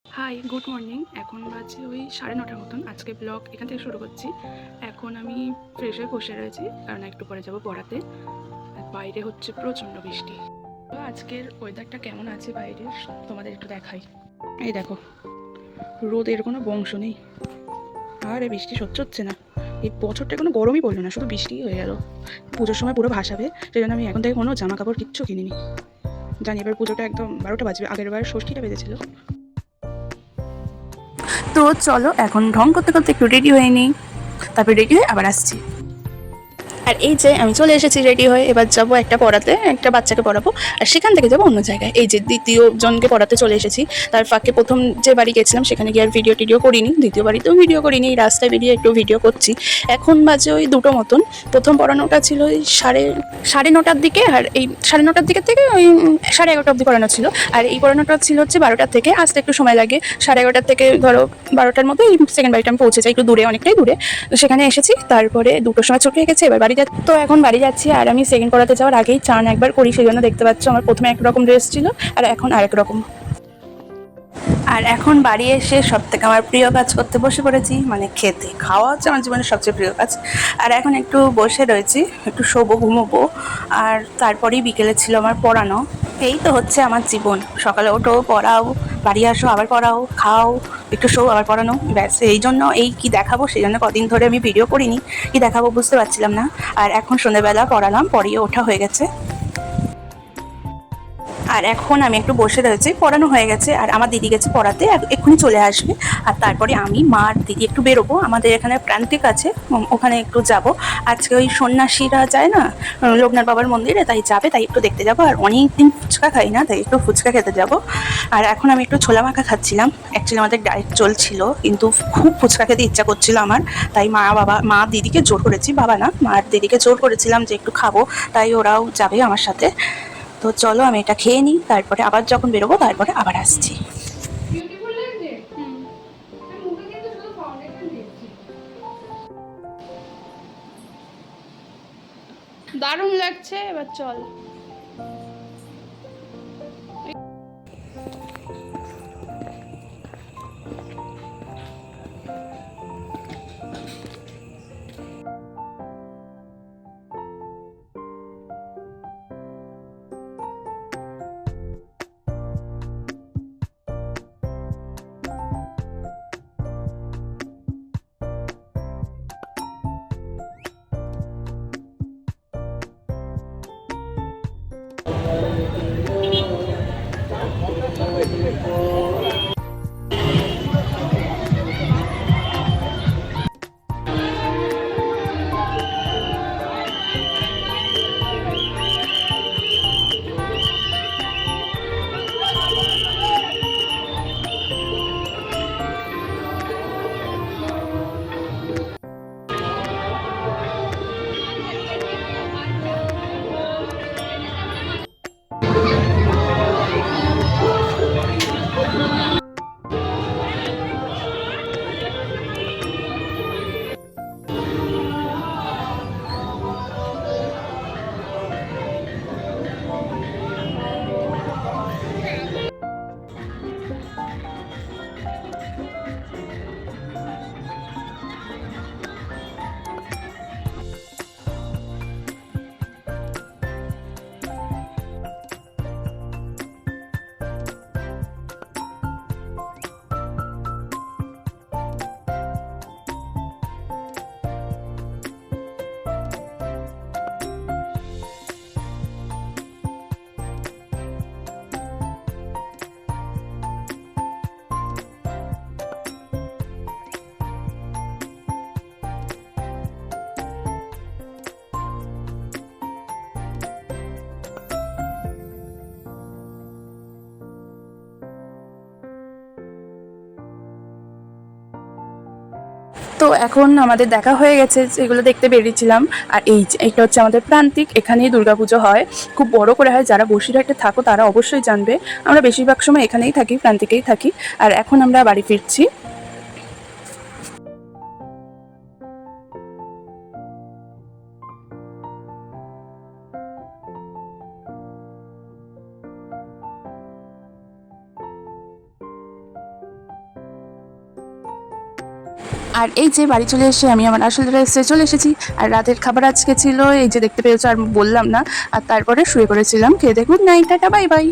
High, good morning. এখন বাজে ওই 9:30 মতন। আজকে ব্লগ এখান থেকে শুরু করছি। এখন আমি ফ্রেশ হয়ে বসে রয়েছি, কারণ একটু পরে যাব পড়াতে। আর বাইরে হচ্ছে প্রচণ্ড বৃষ্টি। তো আজকের ওয়েদারটা কেমন আছে বাইরের তোমাদের একটু দেখাই। এই দেখো, রোদের কোনো বংশ নেই। আর এই বৃষ্টি সহ্য হচ্ছে না। এই বছরটা কোনো গরমই পড়লো না, শুধু বৃষ্টিই হয়ে গেল। পুজোর সময় পুরো ভাসাবে, সেই জন্য আমি এখন থেকে কোনো জামা কাপড় কিচ্ছু কিনিনি। জানি এবার পুজোটা একদম 12টা বাজবে, আগের বার ষষ্ঠীটা বেজেছিল। তো চলো এখন ঢং করতে করতে একটু রেডি হয়ে নিই, তারপর রেডি হয়ে আবার আসছি। আর এই যে আমি চলে এসেছি রেডি হয়ে, এবার যাবো একটা পড়াতে, একটা বাচ্চাকে পড়াবো, আর সেখান থেকে যাবো অন্য জায়গায়। এই যে দ্বিতীয় জনকে পড়াতে চলে এসেছি। তার ফাঁকে প্রথম যে বাড়ি গেছিলাম সেখানে গিয়ে আর ভিডিও টিডিও করিনি, দ্বিতীয় বাড়িতেও ভিডিও করিনি, এই রাস্তায় বেরিয়ে একটু ভিডিও করছি। এখন বাজে ওই 2টো মতন। প্রথম পড়ানোটা ছিল ওই সাড়ে নটার দিকে, আর এই 9:30 দিকের থেকে ওই 11:30 অবধি পড়ানো ছিল। আর এই পড়ানোটা ছিল হচ্ছে 12টার থেকে, আসতে একটু সময় লাগে। 11:30 থেকে ধরো 12টার মধ্যে এই সেকেন্ড বাড়িটা আমি পৌঁছে যাই, একটু দূরে, অনেকটাই দূরে। তো সেখানে এসেছি, তারপরে 2টোর সময় ছুটি হয়ে গেছে, এবার বাড়ি যাচ্ছি। তো এখন বাড়ি যাচ্ছি, আর আমি সেকেন্ড পড়াতে যাওয়ার আগেই চান একবার করি, সেই জন্য দেখতে পাচ্ছ আমার প্রথমে একরকম ড্রেস ছিল আর এখন আরেক রকম। আর এখন বাড়ি এসে সব থেকে আমার প্রিয় কাজ করতে বসে পড়েছি, মানে খেতে। খাওয়া হচ্ছে আমার জীবনের সবচেয়ে প্রিয় কাজ। আর এখন একটু বসে রয়েছি, একটু শোবো, ঘুমোবো। আর তারপরেই বিকেলে ছিল আমার পড়ানো। এই তো হচ্ছে আমার জীবন। সকালে ওঠো, পড়াও, বাড়ি আসো, আবার পড়াও, খাও, একটু শো, আবার পড়ানো, ব্যাস। এই জন্য এই কি দেখাবো, সেই জন্য কদিন ধরে আমি ভিডিও করিনি। কি দেখাবো বুঝতে পারছিলাম না। আর এখন সন্ধ্যেবেলা পড়ালাম, পড়িয়ে ওঠা হয়ে গেছে। আর এখন আমি একটু বসে রয়েছি, পড়ানো হয়ে গেছে, আর আমার দিদি গেছে পড়াতে, আর এক্ষুনি চলে আসবে। আর তারপরে আমি, মা আর দিদি একটু বেরোবো, আমাদের এখানে প্রান্তিক আছে, ওখানে একটু যাব। আজকে ওই সন্ন্যাসীরা যায় না লোকনাথ বাবার মন্দিরে, তাই যাবে, তাই একটু দেখতে যাব। আর অনেক দিন ফুচকা খাই না, তাই একটু ফুচকা খেতে যাব। আর এখন আমি একটু ছোলা মাখা খাচ্ছিলাম। অ্যাকচুয়ালি আমাদের ডায়েট চলছিল, কিন্তু খুব ফুচকা খেতে ইচ্ছা করছিল আমার। তাই মা দিদিকে জোর করেছি, বাবা না, মা আর দিদিকে জোর করেছিলাম যে একটু খাবো, তাই ওরাও যাবে আমার সাথে। তো চলো আমি এটা খেয়ে নিই, তারপরে আবার যখন বেরোবো তারপরে আবার আসছি। দারুণ লাগছে, এবার চল। তো এখন আমাদের দেখা হয়ে গেছে, এগুলো দেখতে বেরিয়েছিলাম। আর এই যে এটা হচ্ছে আমাদের প্রান্তিক, এখানেই দুর্গাপুজো হয়, খুব বড় করে হয়। যারা বসিরহাটে থাকো তারা অবশ্যই জানবে। আমরা বেশিরভাগ সময় এখানেই থাকি, প্রান্তিকেই থাকি। আর এখন আমরা বাড়ি ফিরছি। আর এই যে বাড়ি চলে এসে আমি আমার আসল ড্রেসে চলে এসেছি। আর রাতের খাবার আজকে ছিল এই যে দেখতে পেয়েছো, আর বললাম না। আর তারপরে শুয়ে পড়েছিলাম। খেয়ে দেখুন, নাইট, টাটা, বাই বাই।